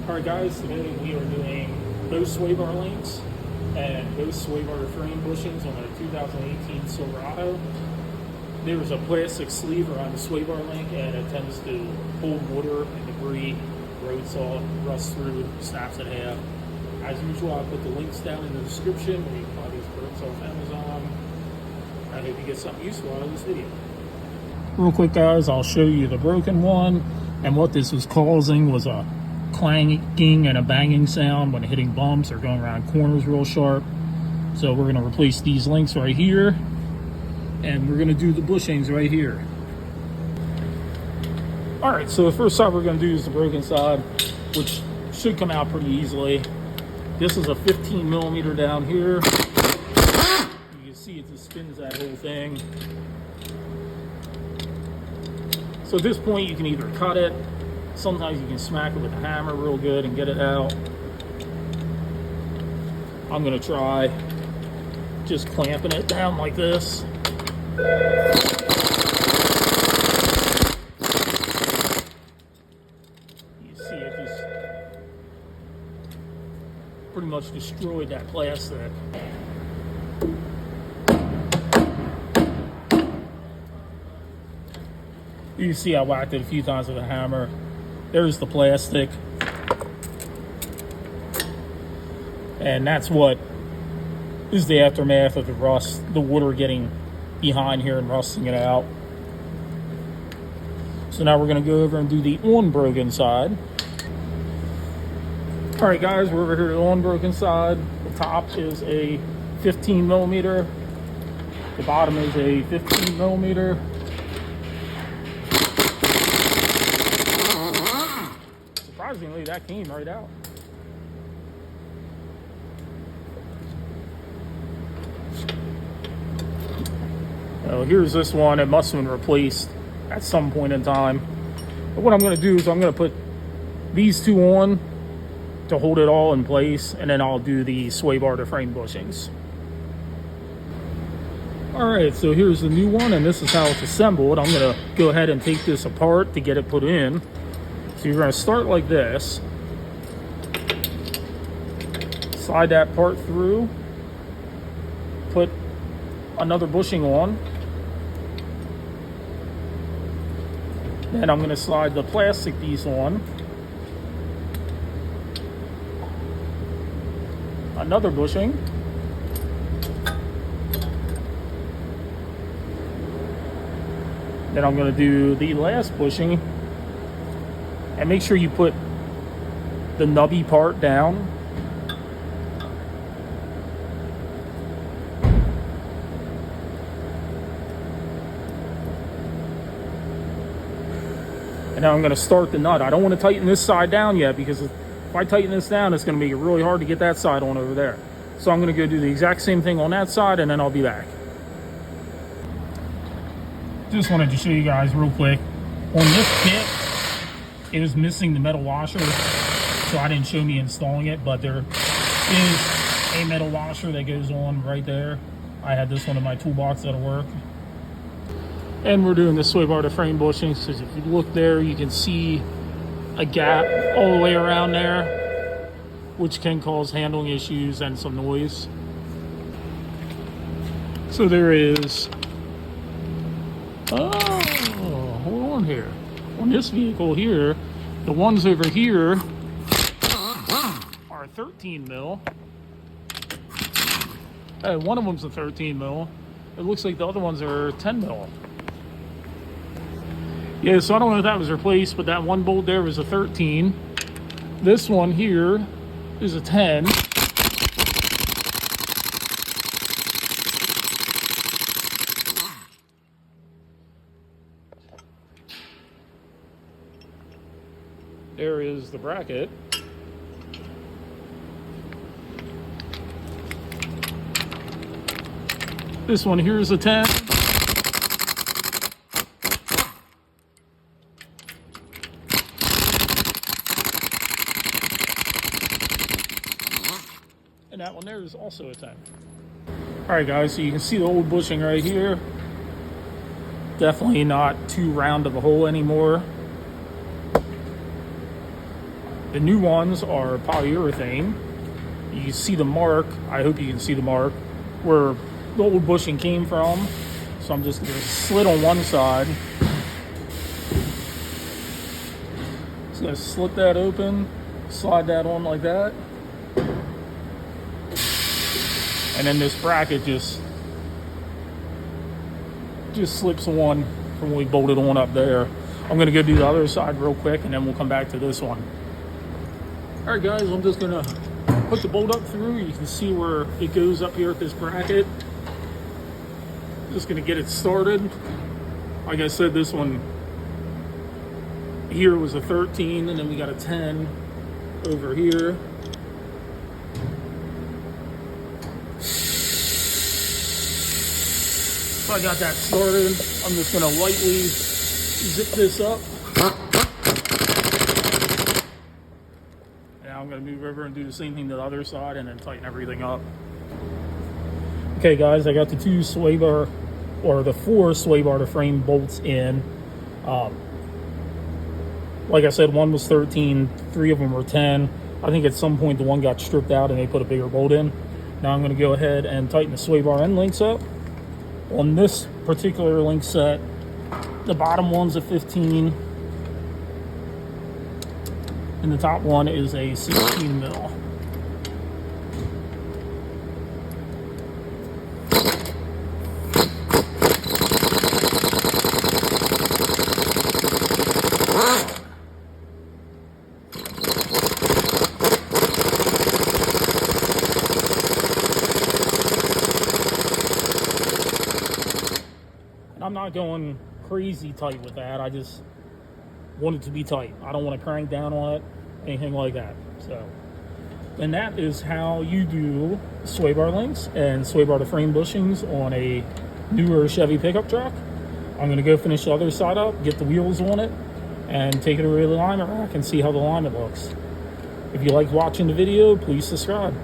Alright guys, today we are doing both sway bar links and both sway bar frame bushings on a 2018 Silverado. There is a plastic sleeve around the sway bar link and it tends to hold water and debris, road salt, rust through, snaps in half. As usual, I'll put the links down in the description where you can buy these products off Amazon. I hope you get something useful out of this video. Real quick guys, I'll show you the broken one, and what this was causing was a clanging and a banging sound when hitting bumps or going around corners real sharp. So we're going to replace these links right here, and we're going to do the bushings right here. Alright, so the first side we're going to do is the broken side, which should come out pretty easily. This is a 15 millimeter down here. You can see it just spins that whole thing. So at this point you can either cut it, sometimes you can smack it with a hammer real good and get it out. I'm going to try just clamping it down like this. You see it just pretty much destroyed that plastic. You can see I whacked it a few times with a hammer. There's the plastic. And that's what is the aftermath of the rust, the water getting behind here and rusting it out. So now we're going to go over and do the unbroken side. Alright guys, we're over here to the unbroken side. The top is a 15 millimeter. The bottom is a 15 millimeter. Surprisingly, that came right out. Oh, here's this one. It must have been replaced at some point in time. But what I'm going to do is I'm going to put these two on to hold it all in place, and then I'll do the sway bar to frame bushings. Alright, so here's the new one, and this is how it's assembled. I'm going to go ahead and take this apart to get it put in. So you're going to start like this. Slide that part through. Put another bushing on. Then I'm going to slide the plastic piece on. Another bushing. Then I'm going to do the last bushing. And make sure you put the nubby part down. And now I'm going to start the nut. I don't want to tighten this side down yet, because if I tighten this down, it's going to make it really hard to get that side on over there. So I'm going to go do the exact same thing on that side, and then I'll be back. Just wanted to show you guys real quick. On this kit, it was missing the metal washer, so I didn't show me installing it, but there is a metal washer that goes on right there. I had this one in my toolbox that'll work. And we're doing the sway bar to frame bushings, so if you look there, you can see a gap all the way around there, which can cause handling issues and some noise. So there is, oh, hold on here. On this vehicle here, the ones over here are 13 mil. One of them's a 13 mil. It looks like the other ones are 10 mil. Yeah, so I don't know if that was replaced, but that one bolt there was a 13. This one here is a 10. There is the bracket. This one here is a 10. And that one there is also a 10. Alright guys, so you can see the old bushing right here. Definitely not too round of a hole anymore. The new ones are polyurethane. You see the mark, I hope you can see the mark, where the old bushing came from. So I'm just going to slit on one side. Just going to slit that open, slide that on like that. And then this bracket just slips on from when we bolted on up there. I'm going to go do the other side real quick, and then we'll come back to this one. All right, guys, I'm just going to put the bolt up through. You can see where it goes up here at this bracket. Just going to get it started. Like I said, this one here was a 13, and then we got a 10 over here. So I got that started. I'm just going to lightly zip this up. Now I'm going to move over and do the same thing to the other side and then tighten everything up. Okay, guys, I got the 2 sway bar, or the 4 sway bar to frame bolts in. Like I said, one was 13, 3 of them were 10. I think at some point the one got stripped out and they put a bigger bolt in. Now I'm going to go ahead and tighten the sway bar end links up. On this particular link set, the bottom one's a 15 and the top one is a 16 mil. I'm not going crazy tight with that. I just want it to be tight. I don't want to crank down on it, anything like that. So, and that is how you do sway bar links and sway bar to frame bushings on a newer Chevy pickup truck. I'm going to go finish the other side up, get the wheels on it, and take it over to the alignment rack and see how the alignment looks. If you like watching the video, please subscribe.